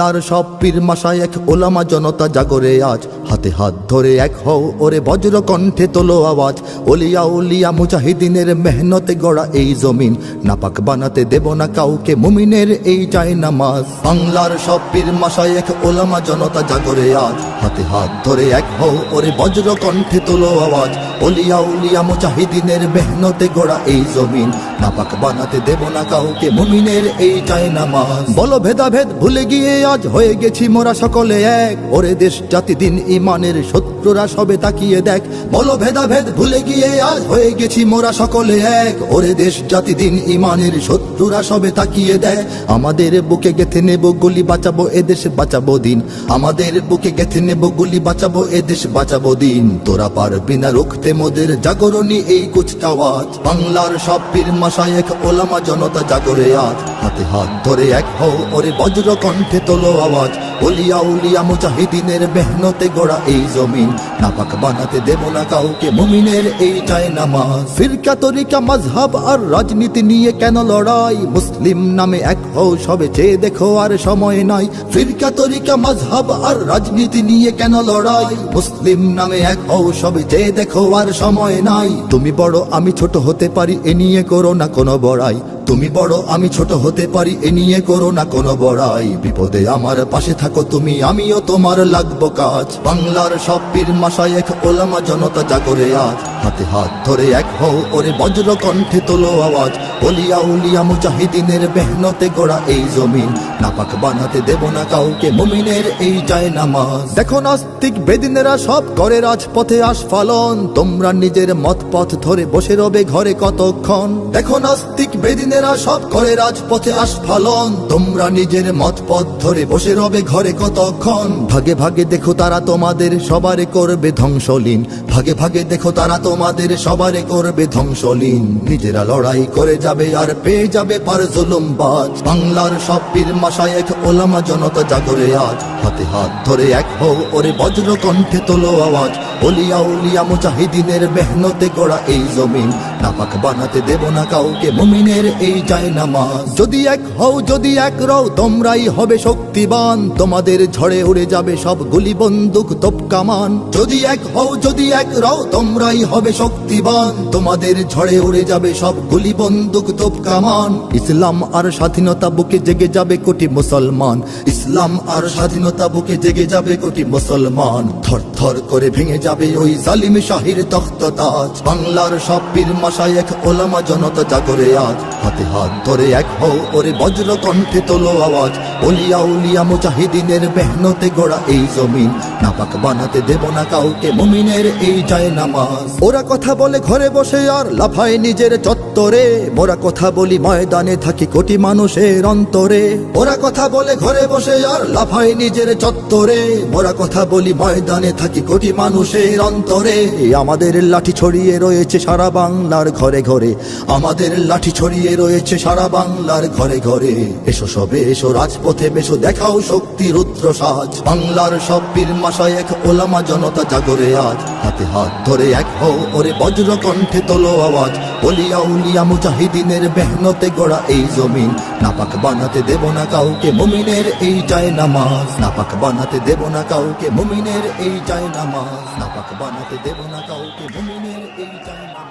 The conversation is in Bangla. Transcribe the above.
তার সব পীর মাশায়েখ ওলামা জনতা জাগরে আজ, হাতে হাত ধরে এক হও ওরে বজ্র কণ্ঠে তোলো আওয়াজ। ওলিয়া উলিয়া মুজাহিদিনের মেহনতে গড়া এই জমিন, নাপাক বানাতে দেব না কাউকে মুমিনের এই চায় নামাজ। বাংলার সব পীর মাশায়েখ ওলামা জনতা জাগরে আজ, হাতে হাত ধরে এক হও ওরে বজ্র কণ্ঠে তোলো আওয়াজ। ওলিয়া উলিয়া মুজাহিদিনের মেহনতে গড়া এই জমিন, নাপাক বানাতে দেব না কাউকে মুমিনের এই চায় নামাজ। বলো ভেদাভেদ ভুলে গিয়ে আজ হয়ে গেছি মোরা সকলে এক, ওরে দেশ জাতি দিন ইমানের শত্রুরা সবে তাকিয়ে দেখ। বলো ভেদাভেদ ভুলে গিয়ে আজ হয়ে গেছি মোরা সকলে এক, ওরে দেশ জাতি দিন ইমানের শত্রুরা সবে তাকিয়ে দেখ। আমাদের বুকে গেথে নেব গুলি, বাঁচাবো এদেশ বাঁচাবো দিন। আমাদের বুকে গেথে নেব গুলি, বাঁচাবো এদেশ বাঁচাবো দিন। তোরা পারবি না রুখতে মোদের জাগরণী এই কুচকাওয়াজ। বাংলার সব পীর মাশায়েখ ওলামা জনতা জাগরে আজ, হাতে হাত ধরে এক হও ওরে বজ্র কণ্ঠে তোলো আওয়াজ। ওলিয়া উলিয়া মুজাহিদিনের মেহনতে গড়া এই জমিন, নাপাক বানাতে দেব না কাউকে মুমিনের এই চায় নামাজ। ফিরকা তরিকা মাযহাব আর রাজনীতি নিয়ে কেন লড়াই, মুসলিম নামে এক হও সবে চেয়ে দেখো আর সময় নাই। ফিরকা তরিকা মাযহাব আর রাজনীতি নিয়ে কেন লড়াই, মুসলিম নামে এক হও সবে চেয়ে দেখো আর সময় নাই। তুমি বড় আমি ছোট হতে পারি এ নিয়ে করো না কোনো বড়াই, তুমি বড় আমি ছোট হতে পারি এ নিয়ে করো না কোনো বড়াই। বিপদে আমার পাশে থাকো তুমি, আমিও তোমার লাগবো কাজ। বাংলার সব পীর মাশায়েখ ওলামা জনতা জাগরে আজ, হাতে হাত ধরে এক হও ওরে বজ্র কণ্ঠে তোলো আওয়াজ। ওলিয়া উলিয়া মুজাহিদিনের মেহনতে গড়া এই জমিন, নাপাক বানাতে দেব না কাউকে মুমিনের এই চায় নামাজ। দেখো নাস্তিক বেদিনেরা সব করে রাজপথে আস্ফালন, তোমরা নিজের মত পথ ধরে বসে রবে ঘরে কতক্ষণ। দেখো নাস্তিক বেদিনেরা সব করে রাজপথে আস্ফালন, তোমরা নিজের মত পথ ধরে বসে রবে ঘরে কতক্ষণ। ভাগে ভাগে দেখো তারা তোমাদের সবারে করবে ধ্বংসলীন, ভাগে ভাগে দেখো তারা তোমাদের সবারে করবে ধ্বংসলীন। নিজেরা লড়াই করে যাবে আর পেয়ে যাবে পার জুলুমবাজ। বাংলার সব পীর মাশায়েখ ওলামা জনতা জাগরে আজ, হাতে হাত ধরে এক হও ওরে বজ্র কণ্ঠে তোলো আওয়াজ। ওলিয়া উলিয়া মুজাহিদিনের মেহনতে গড়া এই জমিন, নাপাক বানাতে দেব না কাউকে মুমিনের এই চায় নামাজ। যদি এক হও যদি এক রও তোমরাই হবে শক্তিবান, তোমাদের ঝড়ে উড়ে যাবে সব গুলি বন্দুক তোপ কামান। যদি এক হও যদি এক রও তোমরাই হবে শক্তিবান, তোমাদের ঝড়ে উড়ে যাবে সব গুলি বন্দুক তোপ কামান। ইসলাম আর স্বাধীনতা বুকে জেগে যাবে কোটি মুসলমান, ইসলাম আর স্বাধীনতা বুকে জেগে যাবে কোটি মুসলমান। থর থর করে ভেঙে যাবে ওই জালিম শাহির তখ্ততাজ। বাংলার সব পীর মাশায়েখ ওলামা জনতা জাগরে আজ, হাতে হাত ধরে এক হও ওরে বজ্র কণ্ঠে তোলো আওয়াজ। ওলিয়া উলিয়া মুজাহিদিনের মেহনতে গড়া এই জমিন, নাপাক বানাতে দেব না কাউকে মুমিনের এই চায় নামাজ। ওরা কথা বলে ঘরে বসে আর লাফায় নিজের চত্বরে, মোরা কথা বলি ময়দানে থাকি কোটি মানুষের অন্তরে। ওরা কথা বলে ঘরে বসে আর লাফায় নিজের চত্বরে, মোরা কথা বলি ময়দানে থাকি কোটি মানুষের অন্তরে। আমাদের লাঠি ছড়িয়ে রয়েছে সারা বাংলার ঘরে ঘরে, আমাদের লাঠি ছড়িয়ে রয়েছে সারা বাংলার ঘরে ঘরে। এসো সবে এসো রাজপথে বেশো দেখাও শক্তি রুদ্র সাজ। বাংলার সব পীর মাশায়েখ ওলামা জনতা জাগরে আজ, হাতে হাত ধরে এক হও ওরে বজ্র কণ্ঠে তোলো আওয়াজ। ওলিয়া উলিয়া মুজাহিদিনের মেহনতে গড়া এই জমিন, নাপাক বানাতে দেব না কাউকে মুমিনের এই চায় নামাজ। নাপাক বানাতে দেব না কাউকে মুমিনের এই চায় নামাজ, নাপাক বানাতে দেব না কাউকে মুমিনের এই চায় নামাজ।